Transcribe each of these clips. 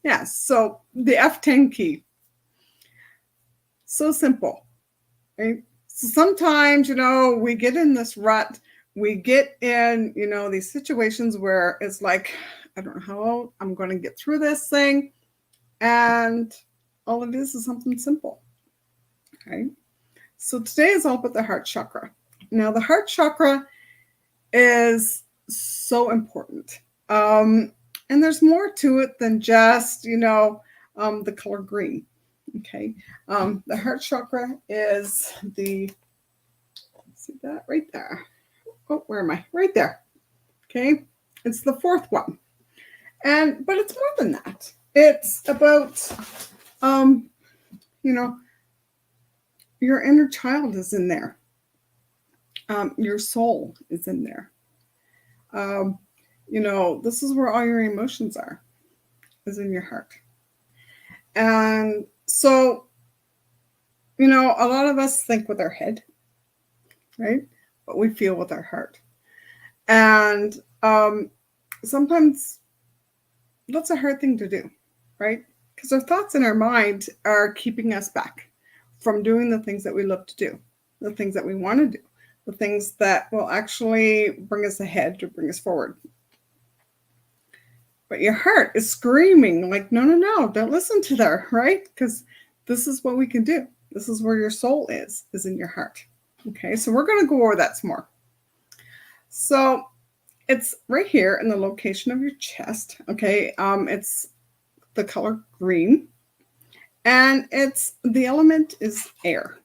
Yeah, so the F10 key. So simple, right? So sometimes, we get in this rut. We get in, these situations where it's like, I don't know how I'm going to get through this thing. And all it is something simple, okay? So today is all about the heart chakra. Now, the heart chakra is so important. And there's more to it than just, the color green. Okay. The heart chakra is see that right there. Oh, where am I? Right there. Okay. It's the fourth one. But it's more than that. It's about, you know, your inner child is in there. Your soul is in there. Um, this is where all your emotions are, is in your heart. And so, a lot of us think with our head, right? But we feel with our heart. And sometimes that's a hard thing to do, right? Because our thoughts in our mind are keeping us back from doing the things that we love to do, the things that we want to do, the things that will actually bring us ahead or bring us forward. But your heart is screaming like, no, no, no, don't listen to that, right? Because this is what we can do. This is where your soul is in your heart. Okay, so we're going to go over that some more. So it's right here in the location of your chest. Okay, it's the color green, and the element is air.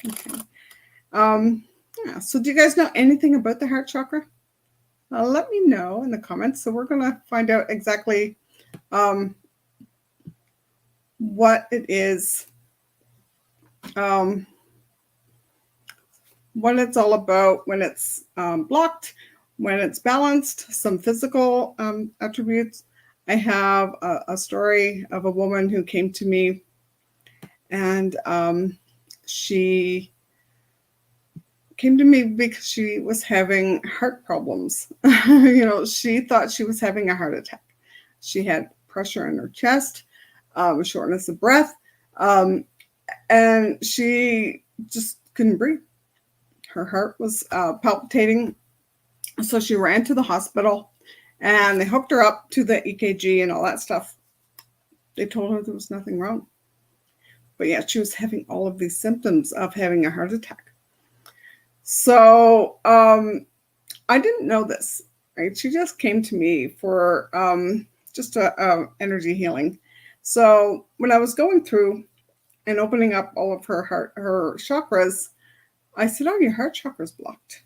Okay. Yeah. So do you guys know anything about the heart chakra? Let me know in the comments. So we're going to find out exactly what it is, what it's all about when it's blocked, when it's balanced, some physical attributes. I have a story of a woman who came to me, and she came to me because she was having heart problems. She thought she was having a heart attack. She had pressure in her chest, shortness of breath, and she just couldn't breathe. Her heart was palpitating. So she ran to the hospital, and they hooked her up to the EKG and all that stuff. They told her there was nothing wrong. But yet she was having all of these symptoms of having a heart attack. So I didn't know this, right? She just came to me for just a energy healing. So when I was going through and opening up all of her chakras, I said, "Oh, your heart chakra's blocked."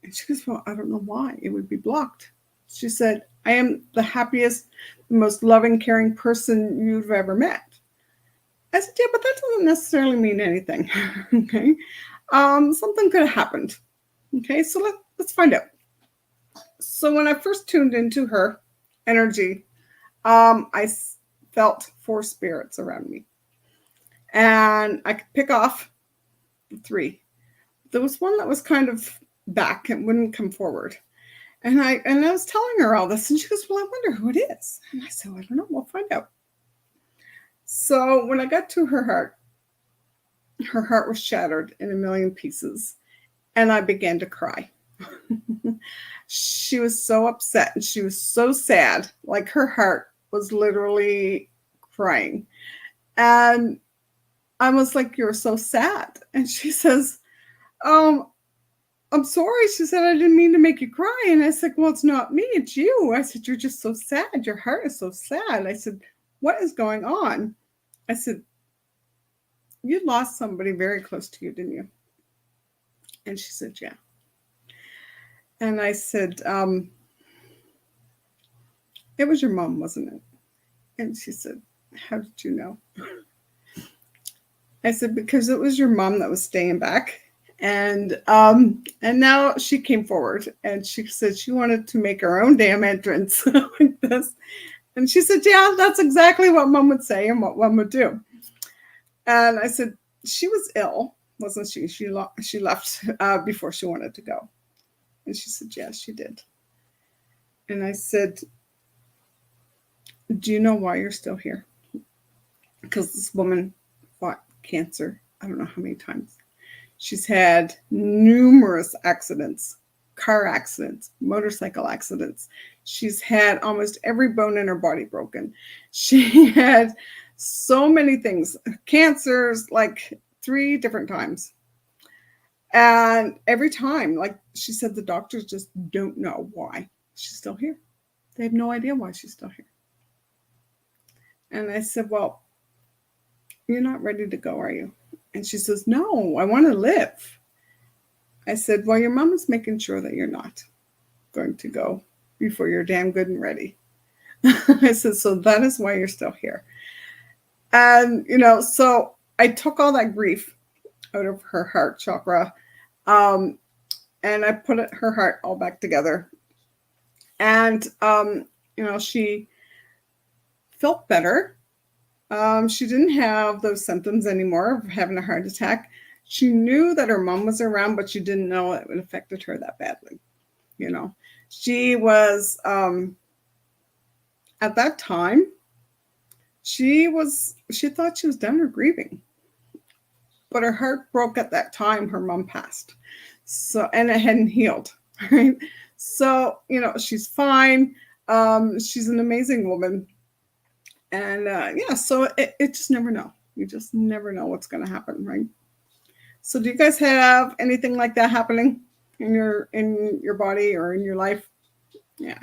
And she goes, "Well, I don't know why it would be blocked." She said, "I am the happiest, the most loving, caring person you've ever met." I said, "Yeah, but that doesn't necessarily mean anything." Okay. Something could have happened. Okay, so let's find out. So when I first tuned into her energy, I felt 4 spirits around me. And I could pick off 3. There was one that was kind of back and wouldn't come forward. And I was telling her all this, and she goes, "Well, I wonder who it is." And I said, "I don't know. We'll find out." So when I got to her heart was shattered in a million pieces, and I began to cry. She was so upset and she was so sad. Like her heart was literally crying. And I was like, "You're so sad." And she says, "I'm sorry." She said, "I didn't mean to make you cry." And I said, "Well, it's not me, it's you." I said, "You're just so sad. Your heart is so sad." I said, "What is going on?" I said, "You lost somebody very close to you, didn't you?" And she said, "Yeah." And I said, "It was your mom, wasn't it?" And she said, "How did you know?" I said, "Because it was your mom that was staying back. And now she came forward, and she said she wanted to make her own damn entrance like this." And she said, "Yeah, that's exactly what mom would say and what mom would do." And I said, "She was ill, wasn't she? She left before she wanted to go." And she said, "Yes, she did." And I said, Do you know why you're still here? Because this woman fought cancer, I don't know how many times. She's had numerous accidents, car accidents, motorcycle accidents. She's had almost every bone in her body broken. She had so many things, cancers, like 3 different times. And every time, like she said, the doctors just don't know why she's still here. They have no idea why she's still here. And I said, well, you're not ready to go, are you? And she says, no, I want to live. I said, well, your mom is making sure that you're not going to go before you're damn good and ready. I said, so that is why you're still here. And, so I took all that grief out of her heart chakra, and I put her heart all back together. And, she felt better. She didn't have those symptoms anymore of having a heart attack. She knew that her mom was around, but she didn't know it affected her that badly. She was, at that time, she thought she was done her grieving, but her heart broke at that time. Her mom passed. So, and it hadn't healed, right? So, she's fine. She's an amazing woman. And so it just never know. You just never know what's going to happen, right? So do you guys have anything like that happening in your body or in your life? Yeah.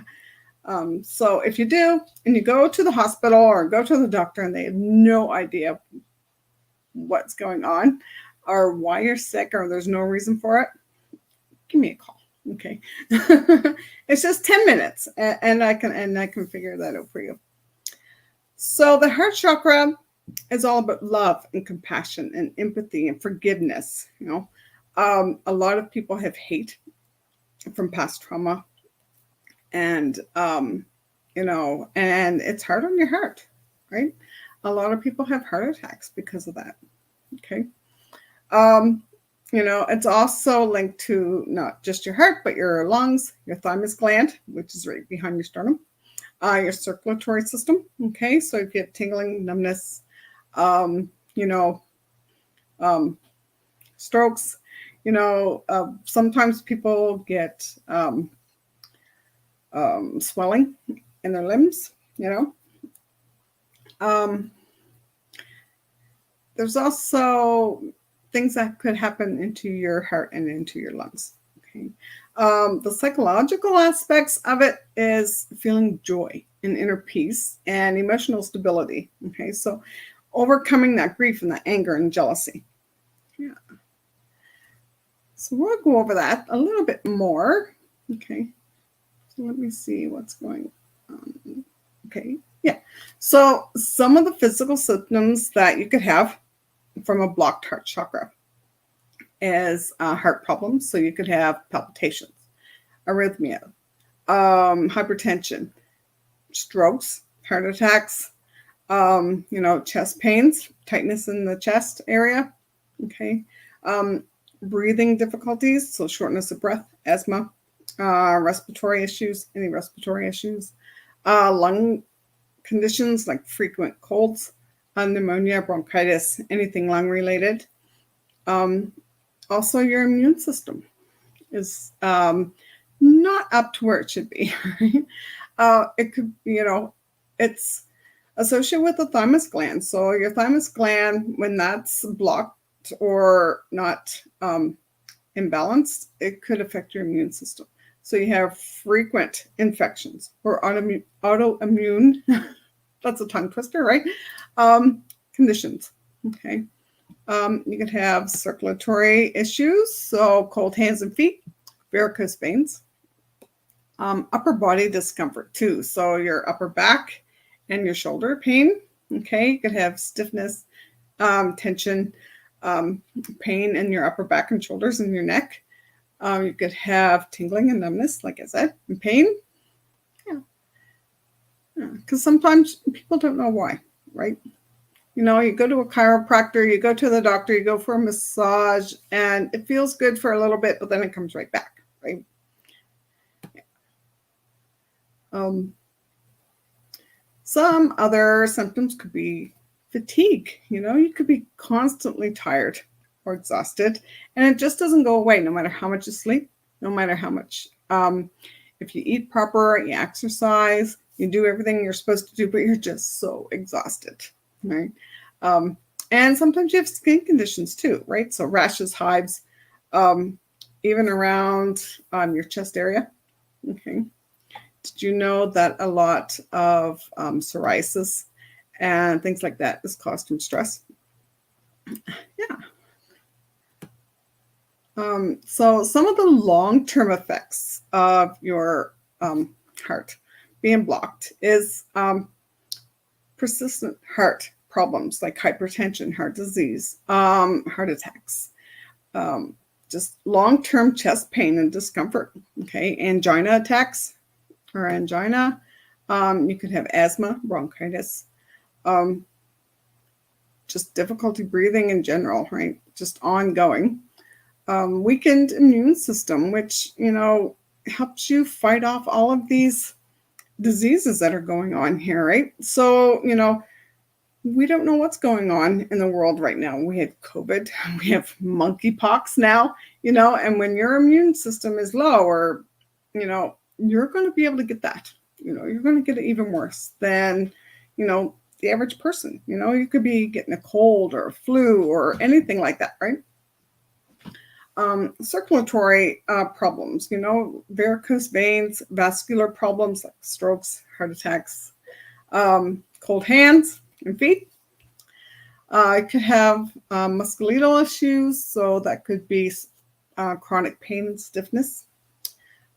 So if you do, and you go to the hospital or go to the doctor and they have no idea what's going on or why you're sick or there's no reason for it, give me a call. Okay. It's just 10 minutes and I can figure that out for you. So the heart chakra is all about love and compassion and empathy and forgiveness. A lot of people have hate from past trauma, and and it's hard on your heart, right? A lot of people have heart attacks because of that. Okay. It's also linked to not just your heart, but your lungs, your thymus gland, which is right behind your sternum. Your circulatory system. Okay, so if you have tingling, numbness, strokes, sometimes people get swelling in their limbs. There's also things that could happen into your heart and into your lungs. Okay. The psychological aspects of it is feeling joy and inner peace and emotional stability. Okay, so overcoming that grief and that anger and jealousy. Yeah. So we'll go over that a little bit more. Okay, so let me see what's going on. Okay, yeah. So some of the physical symptoms that you could have from a blocked heart chakra is heart problems. So you could have palpitations, arrhythmia, hypertension, strokes, heart attacks, chest pains, tightness in the chest area. Okay. Breathing difficulties, so shortness of breath, asthma, respiratory issues, any respiratory issues, lung conditions like frequent colds, pneumonia, bronchitis, anything lung related. Also, your immune system is not up to where it should be. It could, it's associated with the thymus gland. So your thymus gland, when that's blocked or not imbalanced, it could affect your immune system. So you have frequent infections or autoimmune, that's a tongue twister, right? Conditions. Okay. You could have circulatory issues, so cold hands and feet, varicose veins, upper body discomfort too. So your upper back and your shoulder pain. Okay. You could have stiffness, tension, pain in your upper back and shoulders and your neck. You could have tingling and numbness, like I said, and pain. Yeah. Because sometimes people don't know why, right? You go to a chiropractor, you go to the doctor, you go for a massage, and it feels good for a little bit, but then it comes right back, right? Some other symptoms could be fatigue. You could be constantly tired or exhausted, and it just doesn't go away no matter how much you sleep, no matter how much, if you eat proper, you exercise, you do everything you're supposed to do, but you're just so exhausted, right? And sometimes you have skin conditions too, right? So rashes, hives, even around your chest area. Okay. Did you know that a lot of psoriasis and things like that is caused from stress? Yeah. So some of the long-term effects of your heart being blocked is persistent heart problems like hypertension, heart disease, heart attacks, just long-term chest pain and discomfort. Okay, angina attacks or angina. You could have asthma, bronchitis, just difficulty breathing in general, right? Just ongoing. Weakened immune system, which, helps you fight off all of these diseases that are going on here, right? So, we don't know what's going on in the world right now. We have COVID, we have monkeypox now, and when your immune system is low, or, you're going to be able to get that. You're going to get it even worse than, the average person. You could be getting a cold or a flu or anything like that, right? Circulatory problems, varicose veins, vascular problems like strokes, heart attacks, cold hands and feet. It could have musculoskeletal issues, so that could be chronic pain and stiffness,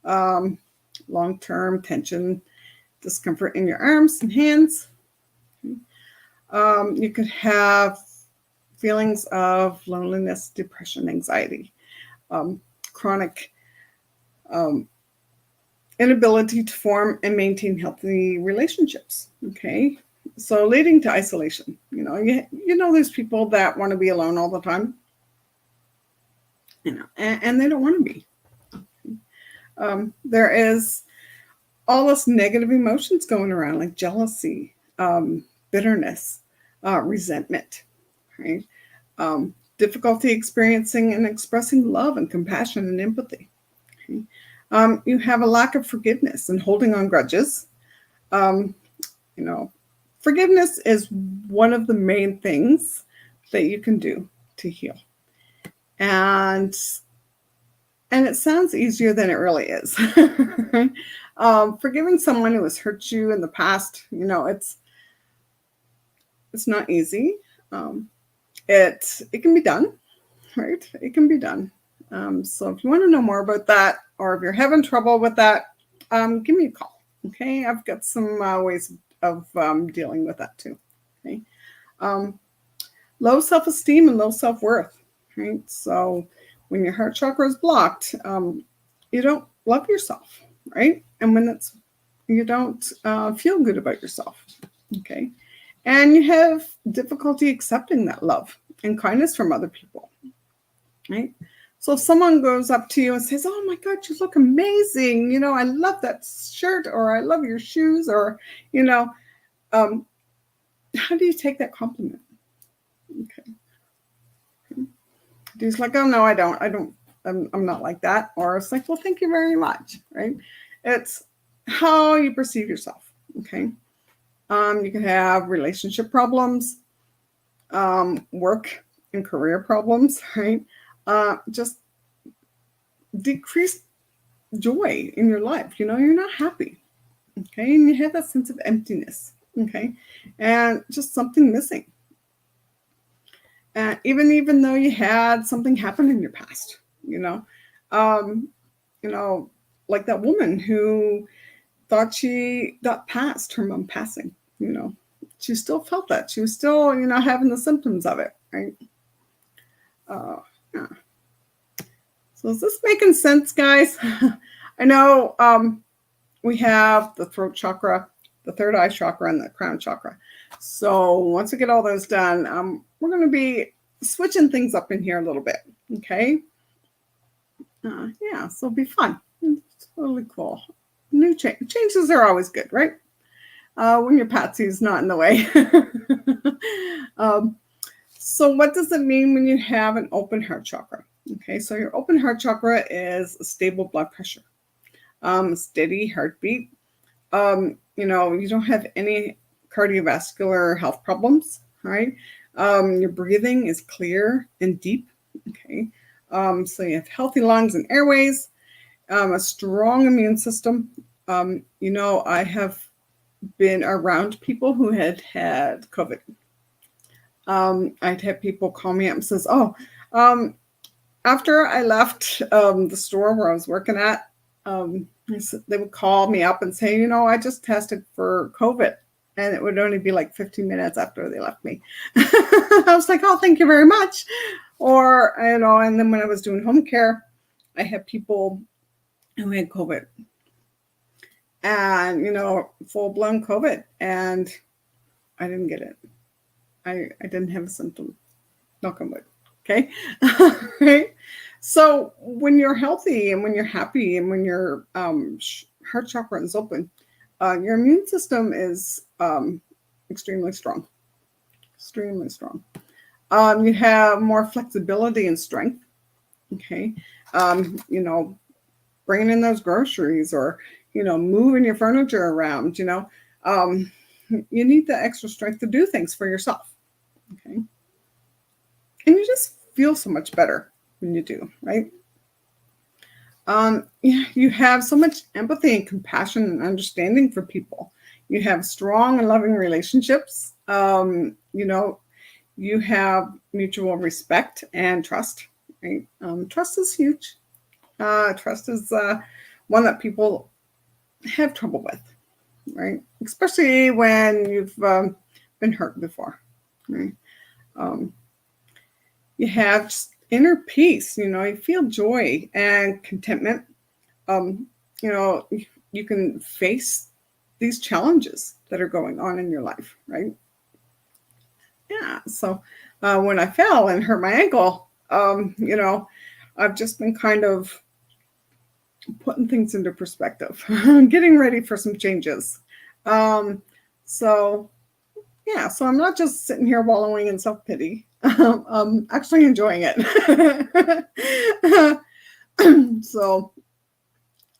long-term tension, discomfort in your arms and hands. You could have feelings of loneliness, depression, anxiety. Chronic inability to form and maintain healthy relationships. Okay, so leading to isolation. There's people that want to be alone all the time. And they don't want to be. There is all this negative emotions going around, like jealousy, bitterness, resentment, right? Difficulty experiencing and expressing love and compassion and empathy. Okay? You have a lack of forgiveness and holding on grudges. Forgiveness is one of the main things that you can do to heal. And it sounds easier than it really is. Forgiving someone who has hurt you in the past, it's not easy. It can be done, right? It can be done. So if you want to know more about that, or if you're having trouble with that, give me a call. Okay, I've got some ways of dealing with that too. Okay, low self-esteem and low self-worth. Right. So when your heart chakra is blocked, you don't love yourself, right? And when you don't feel good about yourself. Okay. And you have difficulty accepting that love and kindness from other people, right? So if someone goes up to you and says, "Oh my God, you look amazing. I love that shirt," or "I love your shoes," or, how do you take that compliment? Okay. He's like, "Oh no, I don't. I'm not like that." Or it's like, "Well, thank you very much," right? It's how you perceive yourself. Okay. You can have relationship problems, work and career problems, right? Just decreased joy in your life. You're not happy. Okay. And you have that sense of emptiness. Okay. And just something missing. Even though you had something happen in your past, like that woman who thought she got past her mom passing, she still felt that. She was still, having the symptoms of it, right? Yeah. So is this making sense, guys? I know we have the throat chakra, the third eye chakra, and the crown chakra. So once we get all those done, we're going to be switching things up in here a little bit, okay? So it'll be fun. It's totally cool. New changes are always good, right? when your patsy's not in the way. um, so what does it mean when you have an open heart chakra? Okay, so your open heart chakra is a stable blood pressure, steady heartbeat. You don't have any cardiovascular health problems, right? Your breathing is clear and deep. Okay, so you have healthy lungs and airways, a strong immune system. I have been around people who had COVID. I'd have people call me up and says, "Oh, after I left the store where I was working at, they would call me up and say, I just tested for COVID." And it would only be like 15 minutes after they left me. I was like, "Oh, thank you very much." Or, and then when I was doing home care, I had people who had COVID and, full-blown COVID. And I didn't get it. I didn't have a symptom. Knock on wood. Okay. Right. So when you're healthy and when you're happy and when your heart chakra is open, your immune system is extremely strong. Extremely strong. You have more flexibility and strength. Okay. Bringing in those groceries or, moving your furniture around, you need the extra strength to do things for yourself. Okay. And you just feel so much better when you do, right? You have so much empathy and compassion and understanding for people. You have strong and loving relationships. You have mutual respect and trust, right? Trust is huge. Trust is one that people have trouble with, right? Especially when you've been hurt before, right? You have just inner peace, you feel joy and contentment. You can face these challenges that are going on in your life, right? Yeah. So when I fell and hurt my ankle, I've just been kind of putting things into perspective, getting ready for some changes. So I'm not just sitting here wallowing in self-pity. I'm actually enjoying it. So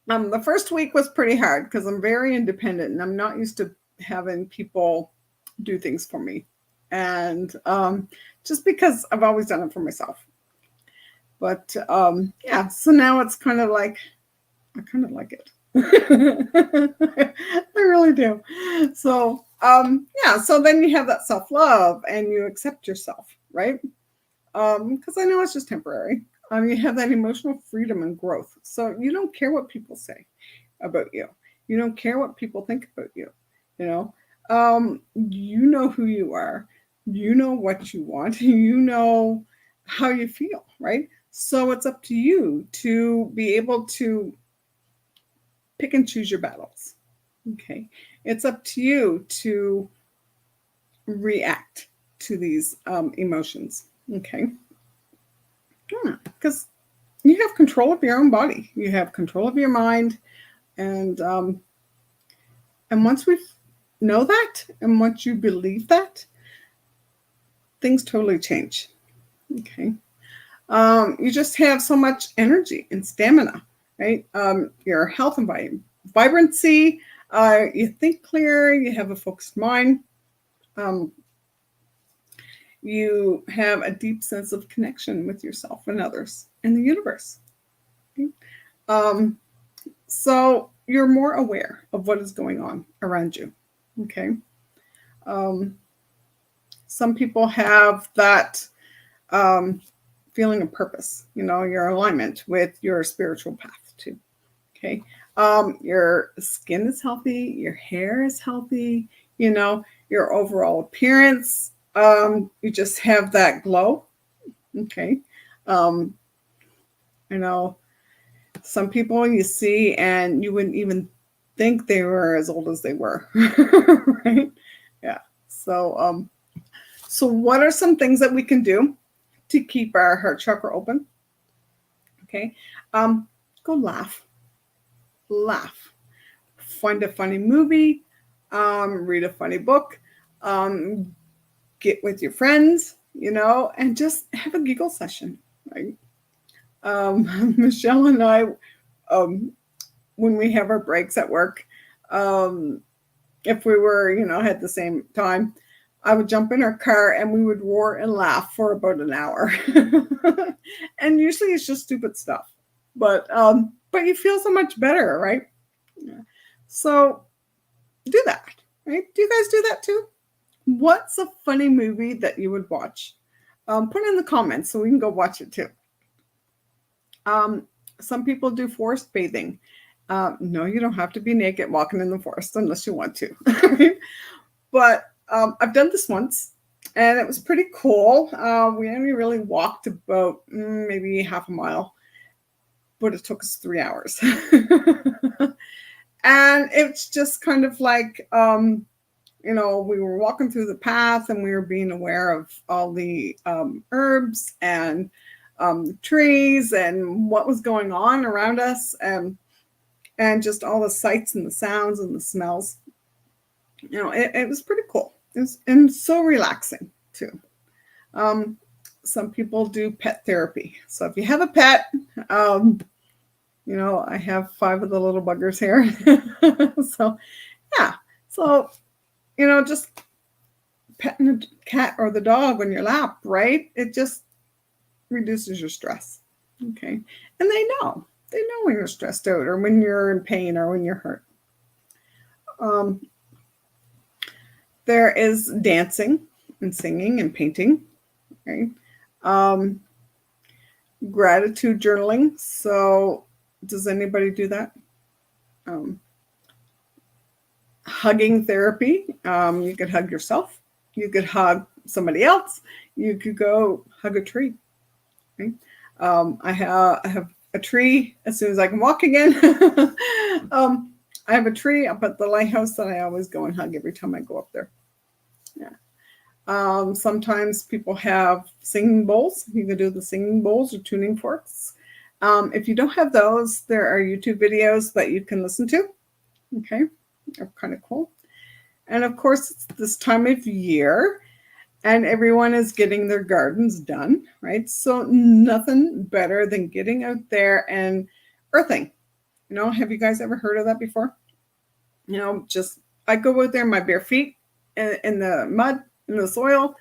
the first week was pretty hard because I'm very independent and I'm not used to having people do things for me. And just because I've always done it for myself. But so now it's kind of like, I kind of like it. I really do. So, so then you have that self-love and you accept yourself, right? Because I know it's just temporary. You have that emotional freedom and growth. So you don't care what people say about you. You don't care what people think about you. You know who you are. You know what you want. You know how you feel, right? So it's up to you to be able to pick and choose your battles. Okay. It's up to you to react to these emotions. Okay. Yeah, because you have control of your own body. You have control of your mind. And once we know that, and once you believe that, things totally change. Okay. You just have so much energy and stamina, right? Your health and vibrancy, you think clear, you have a focused mind. You have a deep sense of connection with yourself and others and the universe. Okay? So you're more aware of what is going on around you. Okay. Some people have that feeling of purpose, your alignment with your spiritual path too. Okay. Your skin is healthy, your hair is healthy, your overall appearance. You just have that glow. Okay. Some people you see and you wouldn't even think they were as old as they were. Right? Yeah. So what are some things that we can do to keep our heart chakra open? Okay. Go laugh. Find a funny movie. read a funny book, get with your friends, and just have a giggle session, right? Michelle and I, um, when we have our breaks at work, um, if we were, had the same time, I would jump in our car and we would roar and laugh for about an hour. And usually it's just stupid stuff. But you feel so much better, right? Yeah. So do that, right? Do you guys do that too? What's a funny movie that you would watch? Put it in the comments so we can go watch it too. Some people do forest bathing. No, you don't have to be naked walking in the forest unless you want to. But I've done this once, and it was pretty cool. We only really walked about maybe half a mile, but it took us 3 hours. And it's just kind of like, we were walking through the path and we were being aware of all the herbs and trees and what was going on around us, and just all the sights and the sounds and the smells. It was pretty cool. And so relaxing too. Some people do pet therapy. So if you have a pet, I have 5 of the little buggers here. So yeah. So, just petting the cat or the dog on your lap, right? It just reduces your stress. Okay. And they know when you're stressed out or when you're in pain or when you're hurt. There is dancing and singing and painting, right? Gratitude journaling. So does anybody do that? Hugging therapy. You could hug yourself. You could hug somebody else. You could go hug a tree. Right? I have a tree as soon as I can walk again. I have a tree up at the lighthouse that I always go and hug every time I go up there. Yeah. Sometimes people have singing bowls. You can do the singing bowls or tuning forks. If you don't have those, there are YouTube videos that you can listen to. Okay. They're kind of cool. And of course, it's this time of year and everyone is getting their gardens done, right? So nothing better than getting out there and earthing. Have you guys ever heard of that before? Just I go out there in my bare feet in the mud, in the soil,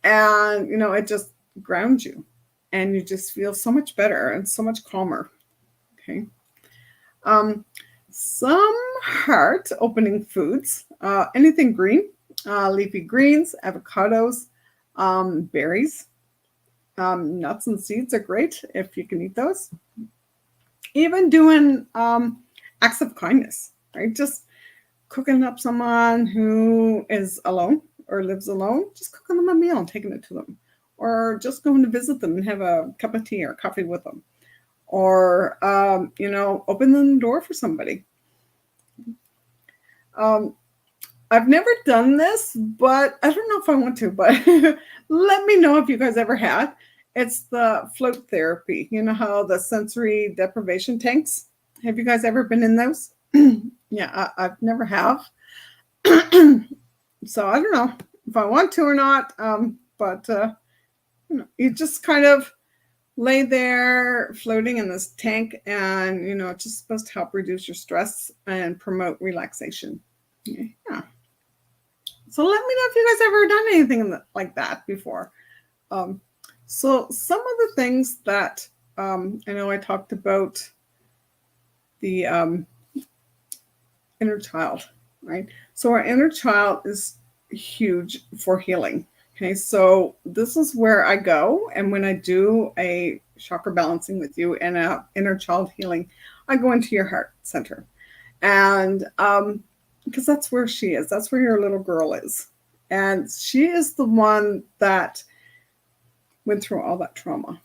and it just grounds you and you just feel so much better and so much calmer. Okay. Some heart opening foods, anything green, leafy greens, avocados, berries, nuts and seeds are great if you can eat those. Even doing acts of kindness, right? Just cooking up someone who is alone or lives alone, just cooking them a meal and taking it to them. Or just going to visit them and have a cup of tea or coffee with them. Or, open the door for somebody. I've never done this, but I don't know if I want to, but let me know if you guys ever had. It's the float therapy. You know how the sensory deprivation tanks? Have you guys ever been in those? Yeah, I've never have. So I don't know if I want to or not, but you just kind of lay there floating in this tank, and it's just supposed to help reduce your stress and promote relaxation. Yeah. So let me know if you guys ever done anything like that before. So some of the things that I know I talked about the inner child, right? So our inner child is huge for healing. Okay, so this is where I go, and when I do a chakra balancing with you and a inner child healing, I go into your heart center, and because that's where she is, that's where your little girl is, and she is the one that went through all that trauma,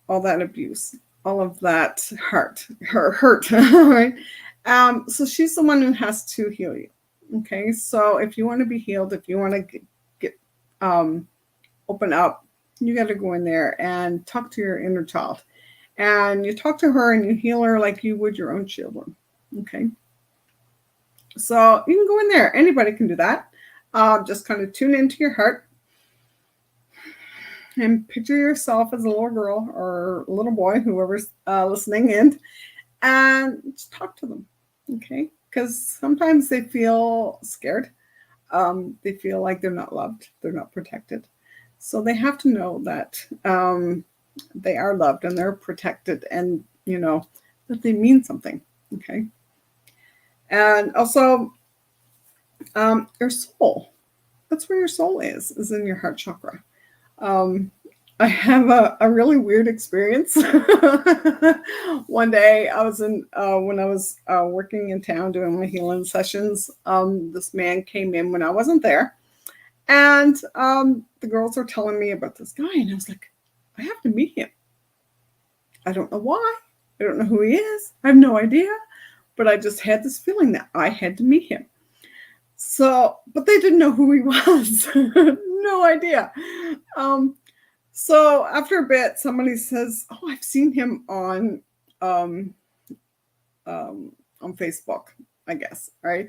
all that abuse, all of that hurt, right? So she's the one who has to heal you. Okay, so if you want to be healed, if you want to get open up, you got to go in there and talk to your inner child, and you talk to her and you heal her like you would your own children. Okay. So you can go in there. Anybody can do that. Just kind of tune into your heart and picture yourself as a little girl or a little boy, whoever's listening in, and just talk to them. Okay. Because sometimes they feel scared. They feel like they're not loved, they're not protected. So they have to know that they are loved and they're protected, and that they mean something. Okay. And also, your soul. That's where your soul is in your heart chakra. Um, I have a really weird experience. One day I was when I was working in town doing my healing sessions, this man came in when I wasn't there. And the girls were telling me about this guy, and I was like, I have to meet him. I don't know why. I don't know who he is. I have no idea. But I just had this feeling that I had to meet him. So, but they didn't know who he was. No idea. So after a bit, somebody says, "Oh, I've seen him um, on Facebook, I guess." Right.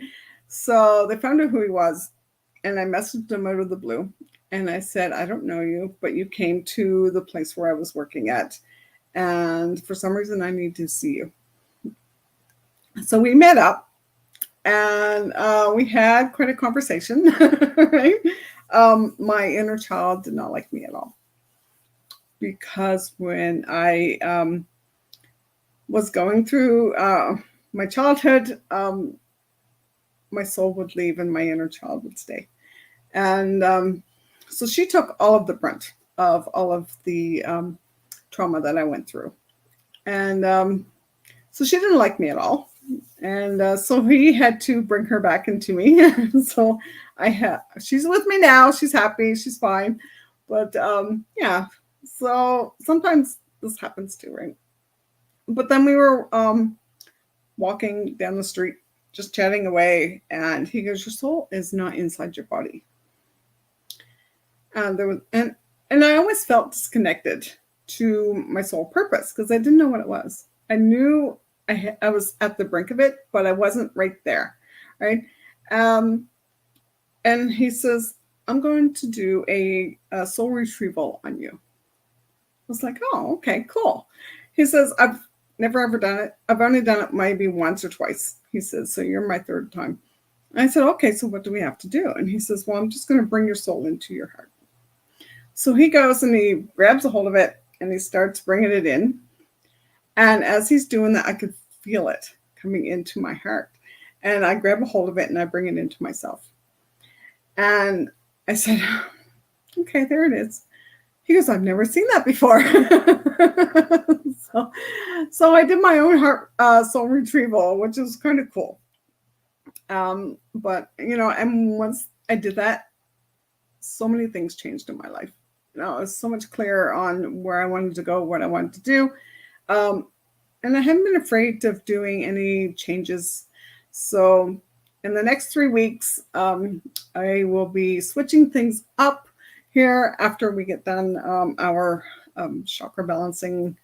So they found out who he was, and I messaged him out of the blue, and I said, "I don't know you, but you came to the place where I was working at, and for some reason, I need to see you." So we met up. And we had quite a conversation. Right? My inner child did not like me at all, because when I was going through my childhood, my soul would leave and my inner child would stay. And so she took all of the brunt of all of the trauma that I went through. And so she didn't like me at all. And so he had to bring her back into me. So she's with me now. She's happy. She's fine. But yeah, so sometimes this happens too, right? But then we were walking down the street, just chatting away, and he goes, "Your soul is not inside your body." And there was, and I always felt disconnected to my soul purpose because I didn't know what it was. I knew I was at the brink of it, but I wasn't right there, right? Um, and he says, "I'm going to do a soul retrieval on you." I was like, "Oh, okay, cool." He says, "I've never ever done it. I've only done it maybe once or twice." He says, "So you're my third time." And I said, "Okay, so what do we have to do?" And he says, "Well, I'm just going to bring your soul into your heart." So he goes and he grabs a hold of it and he starts bringing it in. And as he's doing that, I could feel it coming into my heart. And I grab a hold of it and I bring it into myself. And I said, "Okay, there it is." He goes, "I've never seen that before." so I did my own heart soul retrieval, which is kind of cool. But, and once I did that, so many things changed in my life. It was so much clearer on where I wanted to go, what I wanted to do. And I haven't been afraid of doing any changes. So in the next 3 weeks, I will be switching things up here after we get done our chakra balancing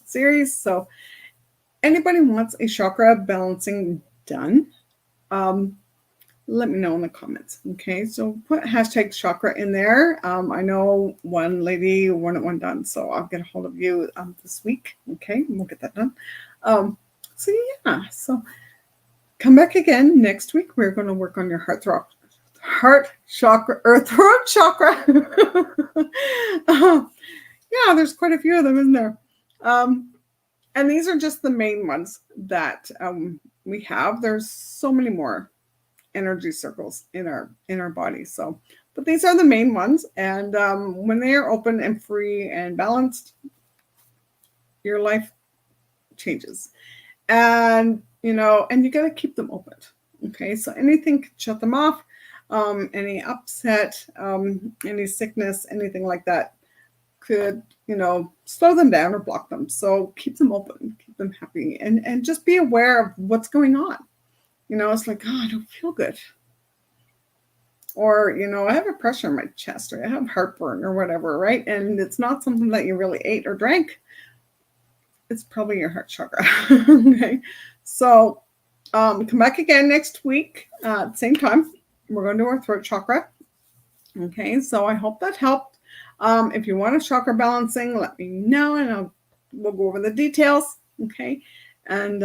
series. So anybody wants a chakra balancing done, let me know in the comments. Okay, so put hashtag chakra in there. I know one lady wanted one done, so I'll get a hold of you this week. Okay, we'll get that done. So yeah, so come back again next week. We're going to work on your heart chakra or throat chakra. Yeah, there's quite a few of them in there. And these are just the main ones that we have. There's so many more energy circles in our body. So, but these are the main ones. And when they are open and free and balanced, your life changes. And and you got to keep them open. Okay, so anything could shut them off. Any upset, any sickness, anything like that could slow them down or block them. So keep them open, keep them happy, and just be aware of what's going on. It's like, oh, I don't feel good, or I have a pressure in my chest, or I have heartburn or whatever, right? And it's not something that you really ate or drank. It's probably your heart chakra. Okay, so Come back again next week at the same time. We're going to do our throat chakra. Okay, so I hope that helped. If you want a chakra balancing, let me know and we'll go over the details. Okay, and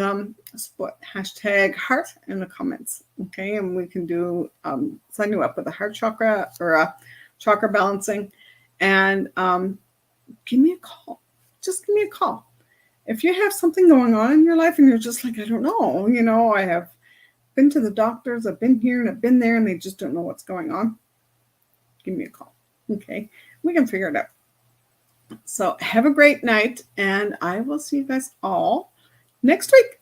put hashtag heart in the comments. Okay, and we can do sign you up with a heart chakra or a chakra balancing, and give me a call. Just give me a call. If you have something going on in your life and you're just like, I don't know, I have been to the doctors, I've been here and I've been there, and they just don't know what's going on, give me a call. Okay, we can figure it out. So have a great night, and I will see you guys all next week.